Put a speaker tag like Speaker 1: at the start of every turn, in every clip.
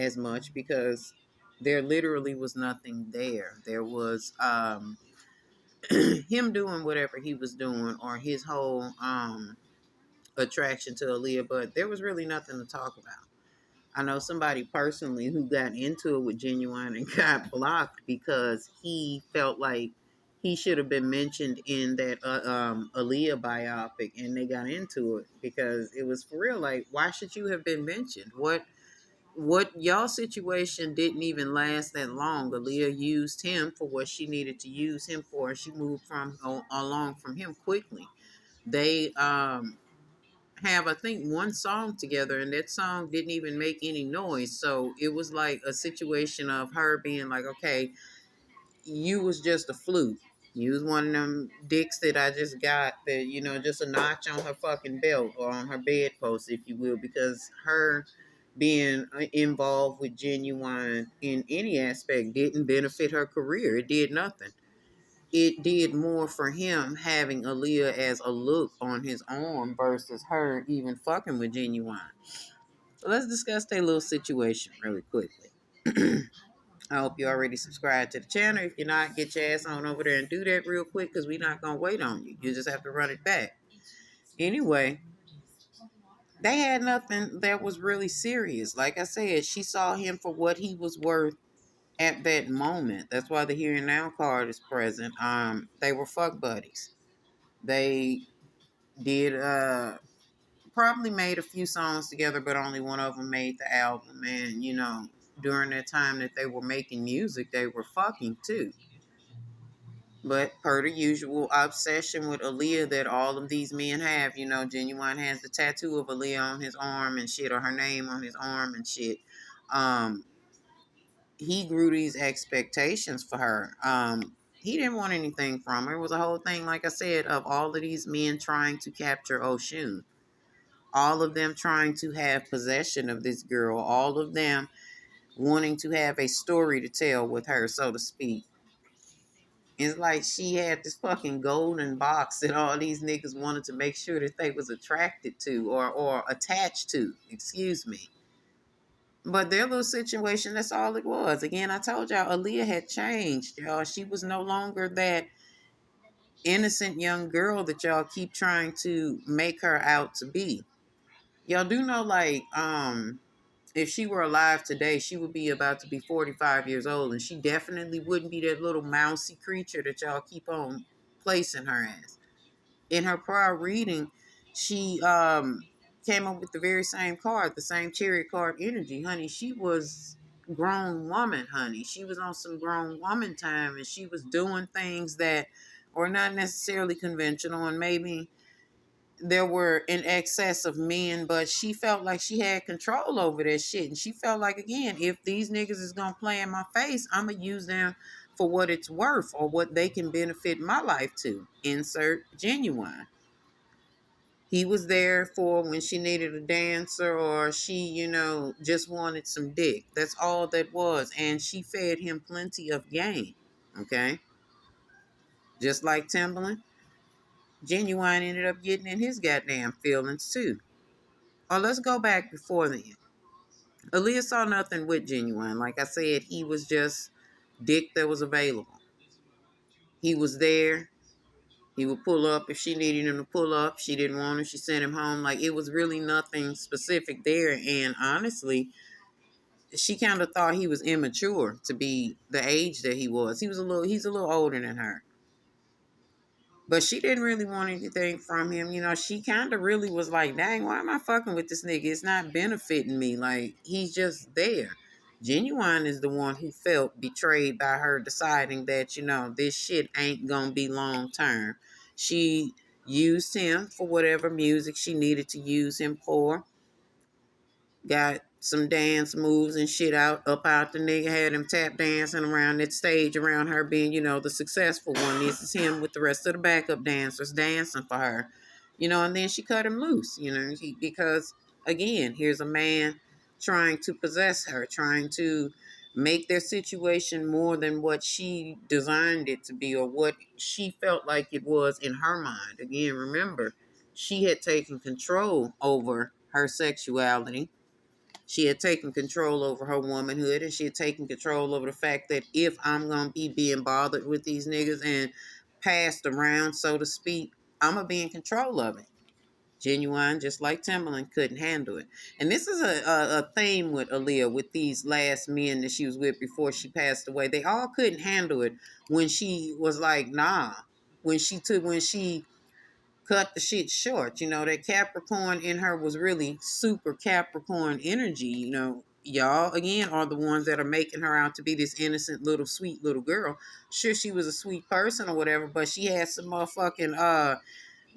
Speaker 1: as much because there literally was nothing there. There was him doing whatever he was doing, or his whole attraction to Aaliyah, but there was really nothing to talk about. I know somebody personally who got into it with Ginuwine and got blocked because he felt like he should have been mentioned in that Aaliyah biopic, and they got into it because it was for real. Like, why should you have been mentioned? What y'all situation didn't even last that long. Aaliyah used him for what she needed to use him for, and she moved from along from him quickly. They have, I think, one song together, and that song didn't even make any noise. So it was like a situation of her being like, okay, you was just a fluke. You was one of them dicks that I just got that, just a notch on her fucking belt or on her bedpost, if you will, because her being involved with Ginuwine in any aspect didn't benefit her career. It did nothing. It did more for him having Aaliyah as a look on his arm versus her even fucking with Ginuwine. So let's discuss their little situation really quickly. I hope you already subscribed to the channel. If you're not, get your ass on over there and do that real quick because we're not going to wait on you. You just have to run it back. Anyway, they had nothing that was really serious. Like I said, she saw him for what he was worth at that moment. That's why the here and now card is present. They were fuck buddies. They did probably made a few songs together, but only one of them made the album. And during that time that they were making music, they were fucking too. But per the usual obsession with Aaliyah that all of these men have, Ginuwine has the tattoo of Aaliyah on his arm and shit, or her name on his arm and shit. Um, he grew these expectations for her. He didn't want anything from her. It was a whole thing, like I said, of all of these men trying to capture Osun. All of them trying to have possession of this girl. All of them wanting to have a story to tell with her, so to speak. It's like she had this fucking golden box that all these niggas wanted to make sure that they was attracted to or attached to. Excuse me. But their little situation, that's all it was. Again, I told y'all, Aaliyah had changed, y'all. She was no longer that innocent young girl that y'all keep trying to make her out to be. Y'all do know, like, if she were alive today, she would be about to be 45 years old, and she definitely wouldn't be that little mousy creature that y'all keep on placing her as. In her prior reading, she came up with the very same card, the same chariot card energy. Honey, she was grown woman, honey. She was on some grown woman time, and she was doing things that were not necessarily conventional, and maybe there were in excess of men, but she felt like she had control over that shit. And she felt like, again, if these niggas is gonna play in my face, I'm gonna use them for what it's worth or what they can benefit my life to. Insert Ginuwine. He was there for when she needed a dancer or she, just wanted some dick. That's all that was. And she fed him plenty of game. Okay? Just like Timberland, Ginuwine ended up getting in his goddamn feelings too. Or let's go back before then. Aaliyah saw nothing with Ginuwine. Like I said, he was just dick that was available. He was there. He would pull up if she needed him to pull up. She didn't want him. She sent him home. Like, it was really nothing specific there. And honestly, she kind of thought he was immature to be the age that he was. He's a little older than her. But she didn't really want anything from him. She kind of really was like, dang, why am I fucking with this nigga? It's not benefiting me. Like, he's just there. Ginuwine is the one who felt betrayed by her deciding that, this shit ain't gonna be long term. She used him for whatever music she needed to use him for. Got some dance moves and shit up out the nigga, had him tap dancing around that stage around her being, the successful one. This is him with the rest of the backup dancers dancing for her. And then she cut him loose, because again, here's a man trying to possess her, trying to make their situation more than what she designed it to be or what she felt like it was in her mind. Again, remember, she had taken control over her sexuality. She had taken control over her womanhood, and she had taken control over the fact that if I'm going to be being bothered with these niggas and passed around, so to speak, I'm going to be in control of it. Ginuwine, just like Timberland, couldn't handle it. And this is a theme with Aaliyah, with these last men that she was with before she passed away. They all couldn't handle it when she was like, nah. When she cut the shit short. You know, that Capricorn in her was really super Capricorn energy. You know, y'all, again, are the ones that are making her out to be this innocent little sweet little girl. Sure, she was a sweet person or whatever, but she had some motherfucking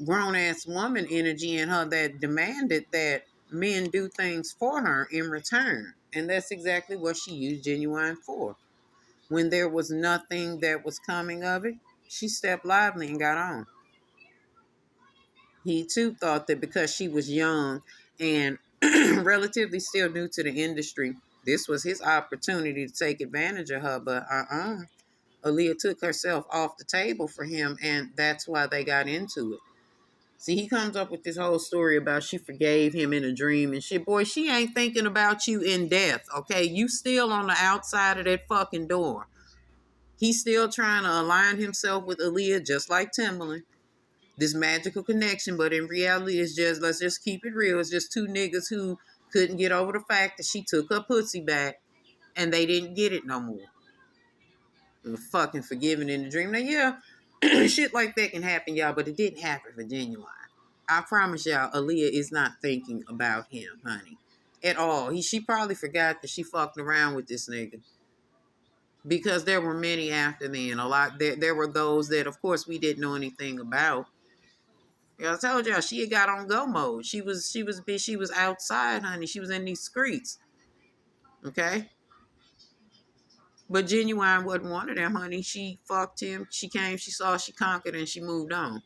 Speaker 1: grown ass woman energy in her that demanded that men do things for her in return. And that's exactly what she used Ginuwine for. When there was nothing that was coming of it, she stepped lively and got on. He too thought that because she was young and relatively still new to the industry, this was his opportunity to take advantage of her. But Aaliyah took herself off the table for him, and that's why they got into it. See, he comes up with this whole story about she forgave him in a dream and shit. Boy, she ain't thinking about you in death, okay? You still on the outside of that fucking door. He's still trying to align himself with Aaliyah, just like Timberland. This magical connection, but in reality, it's just, let's just keep it real. It's just two niggas who couldn't get over the fact that she took her pussy back and they didn't get it no more. Fucking forgiving in the dream. Now, yeah, shit like that can happen, y'all, but it didn't happen for Ginuwine. I promise y'all, Aaliyah is not thinking about him, honey, at all. She probably forgot that she fucked around with this nigga because there were many after then. A lot there were those that, of course, we didn't know anything about. I told y'all she had got on go mode. She was outside, honey. She was in these streets. Okay. But Ginuwine wasn't one of them, honey. She fucked him. She came, she saw, she conquered, and she moved on.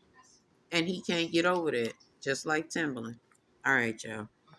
Speaker 1: And he can't get over that. Just like Timberland. All right, y'all.